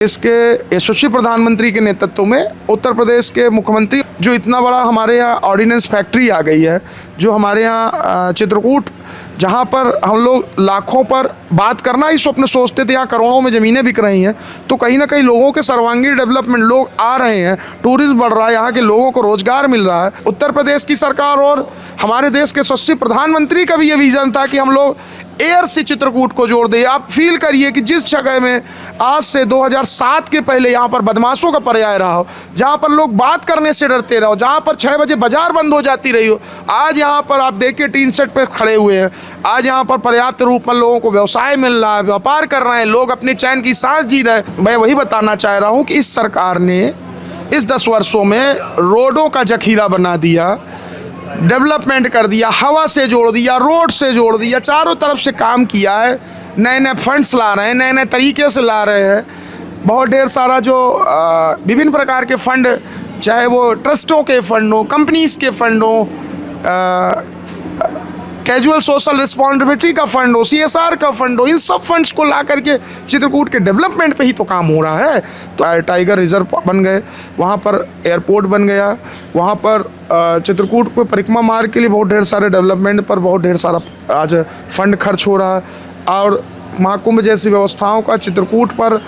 देश के यशस्वी प्रधानमंत्री के नेतृत्व में उत्तर प्रदेश के मुख्यमंत्री जो इतना बड़ा हमारे यहाँ ऑर्डिनेंस फैक्ट्री आ गई है, जो हमारे यहाँ चित्रकूट, जहाँ पर हम लोग लाखों पर बात करना ही स्वप्न सोचते थे, यहाँ करोड़ों में ज़मीनें बिक रही हैं। तो कहीं ना कहीं लोगों के सर्वांगीण डेवलपमेंट, लोग आ रहे हैं, टूरिज्म बढ़ रहा है, यहाँ के लोगों को रोजगार मिल रहा है। उत्तर प्रदेश की सरकार और हमारे देश के यशस्वी प्रधानमंत्री का भी ये विजन था कि हम लोग एयर से चित्रकूट को जोड़ दें। आप फील करिए कि जिस जगह में आज से 2007 के पहले यहाँ पर बदमाशों का पर्याय रहा हो, जहाँ पर लोग बात करने से डरते रहो, जहाँ पर 6 बजे बाजार बंद हो जाती रही हो, आज यहाँ पर आप देखिए टीन सेट पे खड़े हुए हैं। आज यहाँ पर पर्याप्त रूप में लोगों को व्यवसाय मिल रहा है, व्यापार कर रहे हैं, लोग अपनी चैन की सांस जी रहे हैं। मैं वही बताना चाह रहा हूँ कि इस सरकार ने इस 10 वर्षों में रोडों का जखीरा बना दिया, डेवलपमेंट कर दिया, हवा से जोड़ दिया, रोड से जोड़ दिया, चारों तरफ से काम किया है। नए नए फंड्स ला रहे हैं, नए नए तरीके से ला रहे हैं। बहुत ढेर सारा जो विभिन्न प्रकार के फंड, चाहे वो ट्रस्टों के फंड हो, कंपनीज के फंड हो, कैजुअल सोशल रिस्पॉन्सिबिलिटी का फंड हो, CSR का फंड हो, इन सब फंड्स को ला करके चित्रकूट के डेवलपमेंट पे ही तो काम हो रहा है। तो टाइगर रिजर्व बन गए, वहाँ पर एयरपोर्ट बन गया, वहाँ पर चित्रकूट को परिक्रमा मार्ग के लिए बहुत ढेर सारे डेवलपमेंट पर बहुत ढेर सारा आज फंड खर्च हो रहा है। और महाकुंभ जैसी व्यवस्थाओं का चित्रकूट पर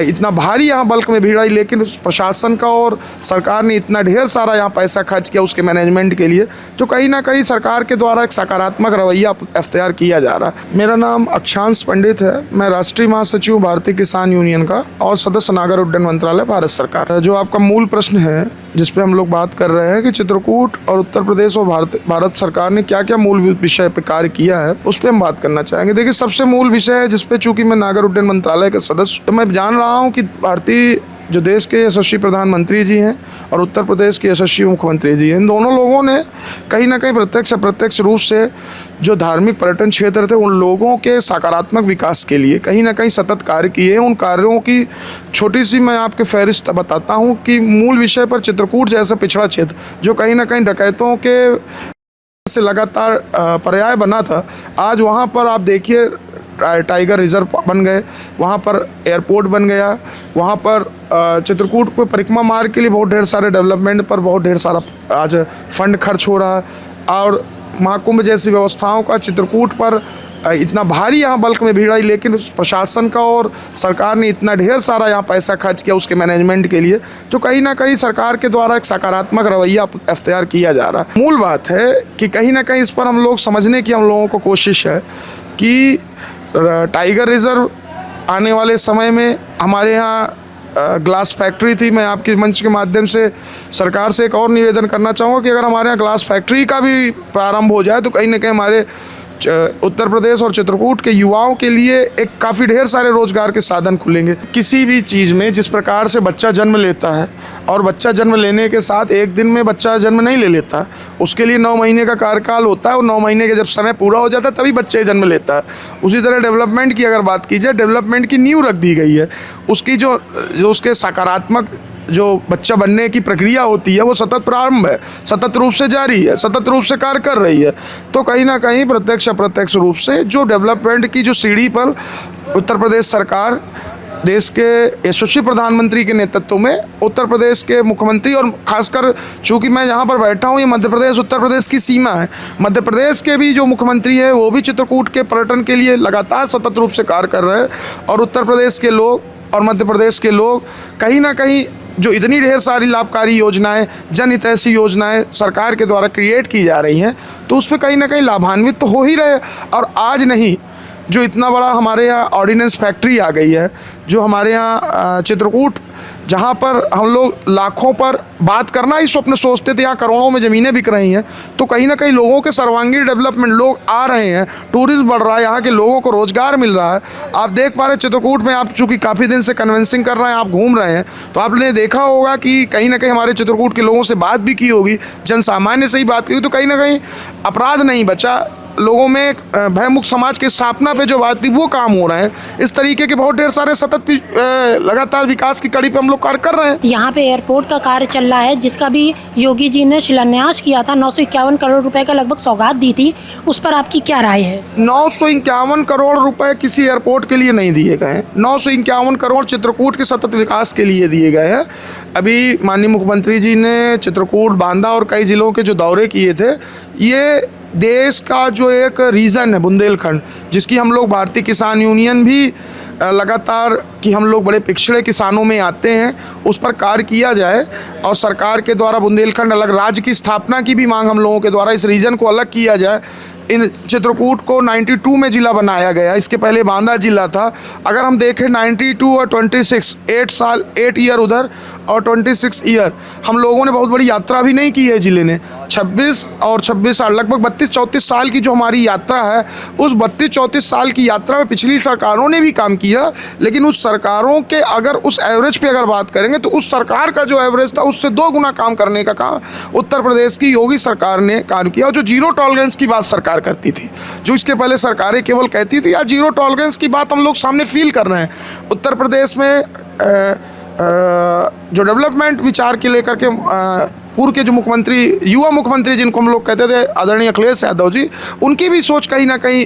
इतना भारी यहाँ बल्क में भीड़ आई, लेकिन उस प्रशासन का और सरकार ने इतना ढेर सारा यहाँ पैसा खर्च किया उसके मैनेजमेंट के लिए। तो कहीं ना कहीं सरकार के द्वारा एक सकारात्मक रवैया अख्तियार किया जा रहा है। मेरा नाम अक्षांश पंडित है, मैं राष्ट्रीय महासचिव भारतीय किसान यूनियन का और सदस्य नागर उड्डयन मंत्रालय भारत सरकार। जो आपका मूल प्रश्न है जिस पे हम लोग बात कर रहे हैं कि चित्रकूट और उत्तर प्रदेश और भारत सरकार ने क्या क्या मूल विषय पे कार्य किया है, उस पर हम बात करना चाहेंगे। देखिए, सबसे मूल विषय है जिसपे चूंकि मैं नागर उड्डयन मंत्रालय का सदस्य, तो मैं जान रहा हूँ कि भारतीय जो देश के यशस्वी प्रधानमंत्री जी हैं और उत्तर प्रदेश के यशस्वी मुख्यमंत्री जी हैं, इन दोनों लोगों ने कहीं ना कहीं प्रत्यक्ष अप्रत्यक्ष रूप से जो धार्मिक पर्यटन क्षेत्र थे उन लोगों के सकारात्मक विकास के लिए कहीं ना कहीं सतत कार्य किए हैं। उन कार्यों की छोटी सी मैं आपके फहरिस्त बताता हूँ कि मूल विषय पर चित्रकूट जैसा पिछड़ा क्षेत्र जो कहीं ना कहीं डकैतों के से लगातार पर्याय बना था, आज वहाँ पर आप देखिए टाइगर रिजर्व बन गए, वहाँ पर एयरपोर्ट बन गया, वहाँ पर चित्रकूट को परिक्रमा मार्ग के लिए बहुत ढेर सारे डेवलपमेंट पर बहुत ढेर सारा आज फंड खर्च हो रहा है। और महाकुंभ जैसी व्यवस्थाओं का चित्रकूट पर इतना भारी यहाँ बल्क में भीड़ आई, लेकिन उस प्रशासन का और सरकार ने इतना ढेर सारा यहाँ पैसा खर्च किया उसके मैनेजमेंट के लिए। तो कहीं ना कहीं सरकार के द्वारा एक सकारात्मक रवैया अख्तियार किया जा रहा है। मूल बात है कि कहीं ना कहीं इस पर हम लोग समझने की हम लोगों को कोशिश है कि टाइगर रिजर्व आने वाले समय में हमारे यहाँ ग्लास फैक्ट्री थी। मैं आपके मंच के माध्यम से सरकार से एक और निवेदन करना चाहूँगा कि अगर हमारे यहाँ ग्लास फैक्ट्री का भी प्रारंभ हो जाए तो कहीं ना कहीं हमारे उत्तर प्रदेश और चित्रकूट के युवाओं के लिए एक काफ़ी ढेर सारे रोजगार के साधन खुलेंगे। किसी भी चीज़ में जिस प्रकार से बच्चा जन्म लेता है और बच्चा जन्म लेने के साथ एक दिन में बच्चा जन्म नहीं ले लेता, उसके लिए 9 महीने का कार्यकाल होता है और 9 महीने के जब समय पूरा हो जाता है तभी बच्चे जन्म लेता है। उसी तरह डेवलपमेंट की अगर बात की जाए, डेवलपमेंट की नींव रख दी गई है। उसकी जो उसके सकारात्मक जो बच्चा बनने की प्रक्रिया होती है वो सतत प्रारंभ है, सतत रूप से जारी है, सतत रूप से कार्य कर रही है। तो कहीं ना कहीं प्रत्यक्ष अप्रत्यक्ष रूप से जो डेवलपमेंट की जो सीढ़ी पर उत्तर प्रदेश सरकार, देश के यशस्वी प्रधानमंत्री के नेतृत्व में उत्तर प्रदेश के मुख्यमंत्री, और खासकर चूंकि मैं यहाँ पर बैठा हूँ, ये मध्य प्रदेश उत्तर प्रदेश की सीमा है, मध्य प्रदेश के भी जो मुख्यमंत्री है वो भी चित्रकूट के पर्यटन के लिए लगातार सतत रूप से कार्य कर रहे हैं। और उत्तर प्रदेश के लोग और मध्य प्रदेश के लोग कहीं ना कहीं जो इतनी ढेर सारी लाभकारी योजनाएं, जनहितैषी योजनाएं सरकार के द्वारा क्रिएट की जा रही हैं, तो उस पर कहीं ना कहीं लाभान्वित तो हो ही रहे। और आज नहीं, जो इतना बड़ा हमारे यहाँ ऑर्डिनेंस फैक्ट्री आ गई है, जो हमारे यहाँ चित्रकूट, जहाँ पर हम लोग लाखों पर बात करना ही स्वप्न सोचते थे, यहाँ करोड़ों में ज़मीनें बिक रही हैं। तो कहीं ना कहीं लोगों के सर्वांगीण डेवलपमेंट, लोग आ रहे हैं, टूरिज्म बढ़ रहा है, यहाँ के लोगों को रोजगार मिल रहा है। आप देख पा रहे हैं चित्रकूट में, आप चूँकि काफ़ी दिन से कन्वेंसिंग कर रहे हैं, आप घूम रहे हैं, तो आपने देखा होगा कि कहीं ना कहीं हमारे चित्रकूट के लोगों से बात भी की होगी, जन सामान्य से ही बात की, तो कहीं ना कहीं अपराध नहीं बचा, लोगों में भयमुक्त समाज की स्थापना पे जो बात थी वो काम हो रहा है। इस तरीके के बहुत ढेर सारे सतत लगातार विकास की कड़ी पे हम लोग कार्य कर रहे हैं। यहाँ पे एयरपोर्ट का कार्य चल रहा है, जिसका भी योगी जी ने शिलान्यास किया था। 951 करोड़ रुपए का लगभग सौगात दी थी, उस पर आपकी क्या राय है? 951 करोड़ रुपए किसी एयरपोर्ट के लिए नहीं दिए गए हैं। 951 करोड़ चित्रकूट के सतत विकास के लिए दिए गए हैं। अभी माननीय मुख्यमंत्री जी ने चित्रकूट, बांदा और कई जिलों के जो दौरे किए थे, ये देश का जो एक रीजन है बुंदेलखंड, जिसकी हम लोग भारतीय किसान यूनियन भी लगातार कि हम लोग बड़े पिछड़े किसानों में आते हैं, उस पर कार्य किया जाए और सरकार के द्वारा बुंदेलखंड अलग राज्य की स्थापना की भी मांग हम लोगों के द्वारा इस रीजन को अलग किया जाए। इन चित्रकूट को 92 में ज़िला बनाया गया, इसके पहले बांदा जिला था। अगर हम देखें 92 और 26, 8 साल 8 ईयर उधर और 26 ईयर हम लोगों ने बहुत बड़ी यात्रा भी नहीं की है ज़िले ने। 26 और 26 साल लगभग 32-34 साल की जो हमारी यात्रा है, उस 32-34 साल की यात्रा में पिछली सरकारों ने भी काम किया, लेकिन उस सरकारों के अगर उस एवरेज पे अगर बात करेंगे तो उस सरकार का जो एवरेज था उससे 2 गुना काम करने का काम उत्तर प्रदेश की योगी सरकार ने काम किया। और जो जीरो टॉलरेंस की बात सरकार करती थी, जो इसके पहले सरकारें केवल कहती थी, आज जीरो टॉलरेंस की बात हम लोग सामने फील कर रहे हैं। उत्तर प्रदेश में जो डेवलपमेंट विचार के लेकर के पूर्व के जो मुख्यमंत्री, युवा मुख्यमंत्री जिनको हम लोग कहते थे आदरणीय अखिलेश यादव जी, उनकी भी सोच कहीं ना कहीं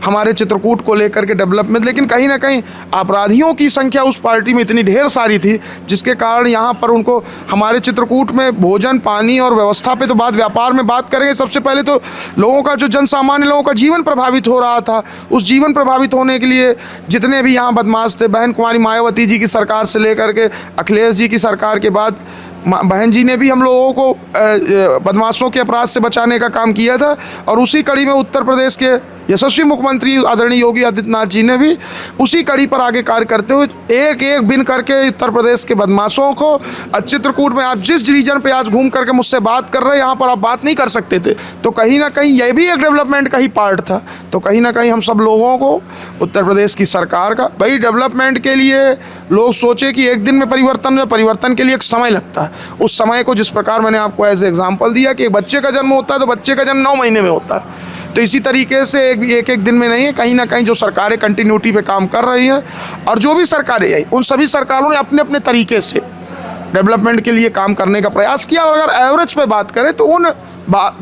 हमारे चित्रकूट को लेकर के डेवलपमेंट, लेकिन कहीं ना कहीं अपराधियों की संख्या उस पार्टी में इतनी ढेर सारी थी, जिसके कारण यहाँ पर उनको हमारे चित्रकूट में भोजन, पानी और व्यवस्था पे तो बात, व्यापार में बात करेंगे, सबसे पहले तो लोगों का जो जनसामान्य लोगों का जीवन प्रभावित हो रहा था, उस जीवन प्रभावित होने के लिए जितने भी यहाँ बदमाश थे, बहन कुमारी मायावती जी की सरकार से लेकर के अखिलेश जी की सरकार के बाद बहन जी ने भी हम लोगों को बदमाशों के अपराध से बचाने का काम किया था। और उसी कड़ी में उत्तर प्रदेश के यशस्वी मुख्यमंत्री आदरणीय योगी आदित्यनाथ जी ने भी उसी कड़ी पर आगे कार्य करते हुए एक एक बिन करके उत्तर प्रदेश के बदमाशों को, चित्रकूट में आप जिस रीजन पे आज घूम करके मुझसे बात कर रहे हैं, यहाँ पर आप बात नहीं कर सकते थे, तो कहीं ना कहीं यह भी एक डेवलपमेंट का ही पार्ट था। तो कहीं ना कहीं हम सब लोगों को उत्तर प्रदेश की सरकार का भाई डेवलपमेंट के लिए लोग सोचे कि एक दिन में परिवर्तन के लिए एक समय लगता है। उस समय को जिस प्रकार मैंने आपको एज एग्जाम्पल दिया कि एक बच्चे का जन्म होता है तो बच्चे का जन्म 9 महीने में होता है, तो इसी तरीके से एक दिन में नहीं है। कहीं ना कहीं जो सरकारें कंटिन्यूटी पे काम कर रही हैं और जो भी सरकारें आई, उन सभी सरकारों ने अपने अपने तरीके से डेवलपमेंट के लिए काम करने का प्रयास किया। और अगर एवरेज पे बात करें तो उन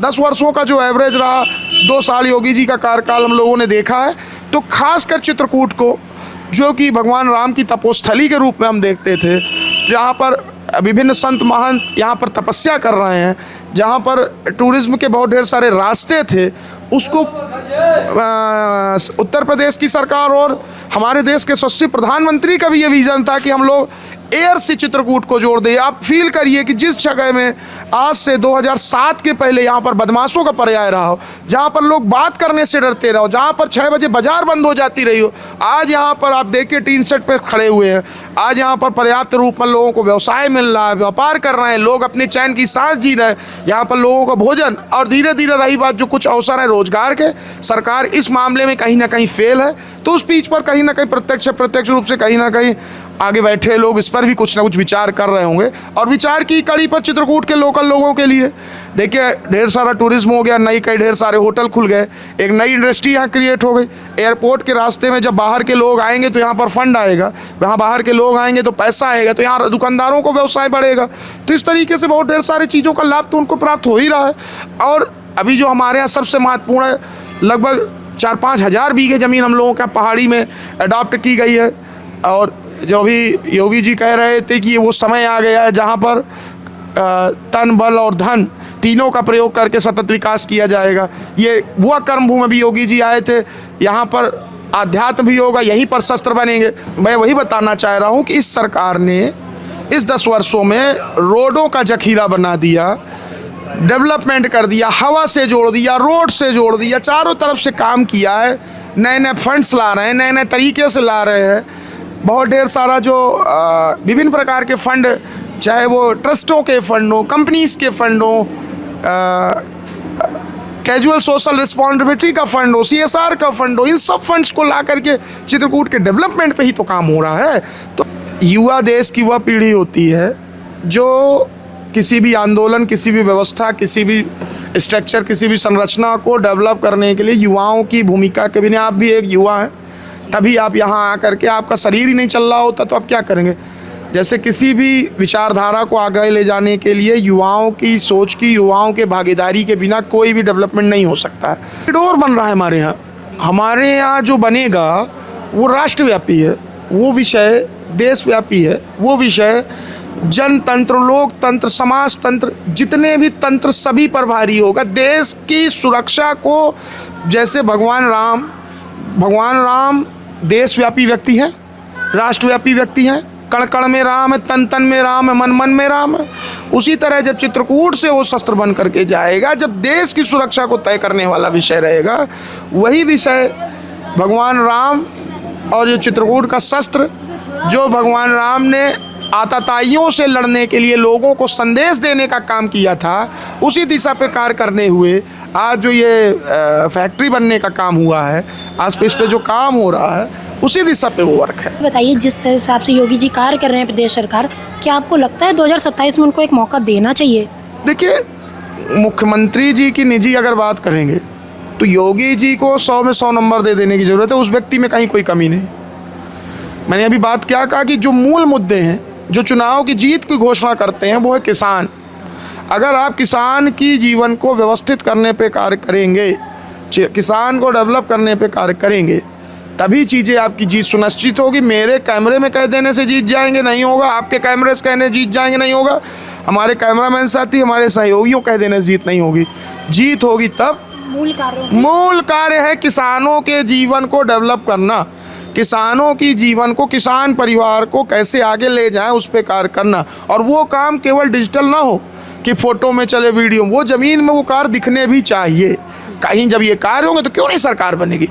10 वर्षों का जो एवरेज रहा, 2 साल योगी जी का कार्यकाल हम लोगों ने देखा है, तो खासकर चित्रकूट को जो कि भगवान राम की तपोस्थली के रूप में हम देखते थे, जहाँ पर विभिन्न संत महंत यहाँ पर तपस्या कर रहे हैं, जहाँ पर टूरिज्म के बहुत ढेर सारे रास्ते थे, उसको उत्तर प्रदेश की सरकार और हमारे देश के यशस्वी प्रधानमंत्री का भी ये विजन था कि हम लोग एयर से चित्रकूट को जोड़ दें। आप फील करिए कि जिस जगह में आज से 2007 के पहले यहाँ पर बदमाशों का पर्याय रहा हो, जहाँ पर लोग बात करने से डरते रहो, जहाँ पर 6 बजे बाजार बंद हो जाती रही हो, आज यहाँ पर आप देखिए टीन सेट पे खड़े हुए हैं। आज यहाँ पर पर्याप्त रूप में लोगों को व्यवसाय मिल रहा है, व्यापार कर रहे हैं, लोग अपनी चैन की सांस जी रहे हैं, यहाँ पर लोगों का भोजन, और धीरे धीरे रही बात जो कुछ अवसर है रोजगार के, सरकार इस मामले में कहीं ना कहीं फेल है। तो उस बीच पर कहीं ना कहीं प्रत्यक्ष रूप से कहीं ना कहीं आगे बैठे लोग इस पर भी कुछ ना कुछ विचार कर रहे होंगे। और विचार की कड़ी पर चित्रकूट के लोकल लोगों के लिए देखिए ढेर सारा टूरिज्म हो गया, नई कई ढेर सारे होटल खुल गए, एक नई इंडस्ट्री यहाँ क्रिएट हो गई। एयरपोर्ट के रास्ते में जब बाहर के लोग आएंगे तो यहाँ पर फंड आएगा, वहाँ बाहर के लोग आएंगे तो पैसा आएगा, तो यहाँ दुकानदारों को व्यवसाय बढ़ेगा। तो इस तरीके से बहुत ढेर सारी चीज़ों का लाभ तो उनको प्राप्त हो ही रहा है। और अभी जो हमारे यहाँ सबसे महत्वपूर्ण है, लगभग 4-5 हज़ार बीघे ज़मीन हम लोगों के पहाड़ी में अडॉप्ट की गई है। और जो अभी योगी जी कह रहे थे कि वो समय आ गया है जहाँ पर तन, बल और धन तीनों का प्रयोग करके सतत विकास किया जाएगा। ये वह कर्म भूमि भी योगी जी आए थे, यहाँ पर आध्यात्म भी होगा, यहीं पर शस्त्र बनेंगे। मैं वही बताना चाह रहा हूँ कि इस सरकार ने इस 10 वर्षों में रोडों का जखीरा बना दिया, डेवलपमेंट कर दिया, हवा से जोड़ दिया, रोड से जोड़ दिया, चारों तरफ से काम किया है। नए नए फंड्स ला रहे हैं, नए नए तरीके से ला रहे हैं। बहुत ढेर सारा जो विभिन्न प्रकार के फंड, चाहे वो ट्रस्टों के फंड हो, कंपनीज के फंड हो, कैजुअल सोशल रिस्पॉन्सिबिलिटी का फंड हो, CSR का फंड हो, इन सब फंड्स को ला करके चित्रकूट के डेवलपमेंट पे ही तो काम हो रहा है। तो युवा देश की वह पीढ़ी होती है जो किसी भी आंदोलन, किसी भी व्यवस्था, किसी भी स्ट्रक्चर, किसी भी संरचना को डेवलप करने के लिए युवाओं की भूमिका के बिना, आप भी एक युवा हैं, तभी आप यहाँ आकर के, आपका शरीर ही नहीं चल रहा होता तो आप क्या करेंगे। जैसे किसी भी विचारधारा को आगे ले जाने के लिए युवाओं की सोच की, युवाओं के भागीदारी के बिना कोई भी डेवलपमेंट नहीं हो सकता है। कॉरिडोर बन रहा है हमारे यहाँ जो बनेगा वो राष्ट्रव्यापी है, वो विषय देशव्यापी है, वो विषय जनतंत्र, लोकतंत्र, समाजतंत्र, जितने भी तंत्र सभी पर भारी होगा। देश की सुरक्षा को, जैसे भगवान राम देशव्यापी व्यक्ति हैं, राष्ट्रव्यापी व्यक्ति हैं, कण कण में राम है, तन तन में राम है, मन मन में राम है। उसी तरह जब चित्रकूट से वो शस्त्र बन करके जाएगा, जब देश की सुरक्षा को तय करने वाला विषय रहेगा, वही विषय भगवान राम और ये चित्रकूट का शस्त्र जो भगवान राम ने आतताइयों से लड़ने के लिए लोगों को संदेश देने का काम किया था, उसी दिशा पे कार्य करने हुए आज जो ये फैक्ट्री बनने का काम हुआ है, आज पे इस पे जो काम हो रहा है, उसी दिशा पे वो वर्क है। बताइए, जिस हिसाब से योगी जी कार्य कर रहे हैं प्रदेश सरकार, क्या आपको लगता है 2027 में उनको एक मौका देना चाहिए? देखिए, मुख्यमंत्री जी की निजी अगर बात करेंगे तो योगी जी को 100 में 100 नंबर दे देने की ज़रूरत है। उस व्यक्ति में कहीं कोई कमी नहीं। मैंने अभी बात क्या कहा कि जो मूल मुद्दे हैं, जो चुनाव की जीत की घोषणा करते हैं, वो है किसान। अगर आप किसान की जीवन को व्यवस्थित करने पे कार्य करेंगे, किसान को डेवलप करने पे कार्य करेंगे, तभी चीज़ें आपकी जीत सुनिश्चित होगी। मेरे कैमरे में कह देने से जीत जाएंगे नहीं होगा, आपके कैमरे से कहने जीत जाएंगे नहीं होगा, हमारे कैमरामैन साथी, हमारे सहयोगियों कह देने से जीत नहीं होगी। जीत होगी तब मूल कार्य है किसानों के जीवन को डेवलप करना, किसानों की जीवन को, किसान परिवार को कैसे आगे ले जाएं, उस पर कार्य करना। और वो काम केवल डिजिटल ना हो कि फ़ोटो में चले, वीडियो, वो ज़मीन में वो कार्य दिखने भी चाहिए। कहीं जब ये कार्य होंगे तो क्यों नहीं सरकार बनेगी।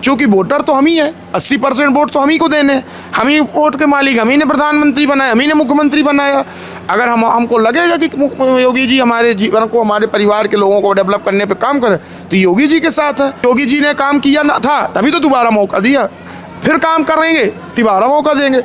चूँकि वोटर तो हम ही हैं, 80% वोट तो हम ही को देने, हम ही वोट के मालिक, हम ही ने प्रधानमंत्री बनाया, हम ही ने मुख्यमंत्री बनाया। अगर हमको लगेगा कि योगी जी हमारे जीवन को, हमारे परिवार के लोगों को डेवलप करने पे काम करें, तो योगी जी के साथ है। योगी जी ने काम किया ना था, तभी तो दोबारा मौका दिया, फिर काम करेंगे, दोबारा मौका देंगे।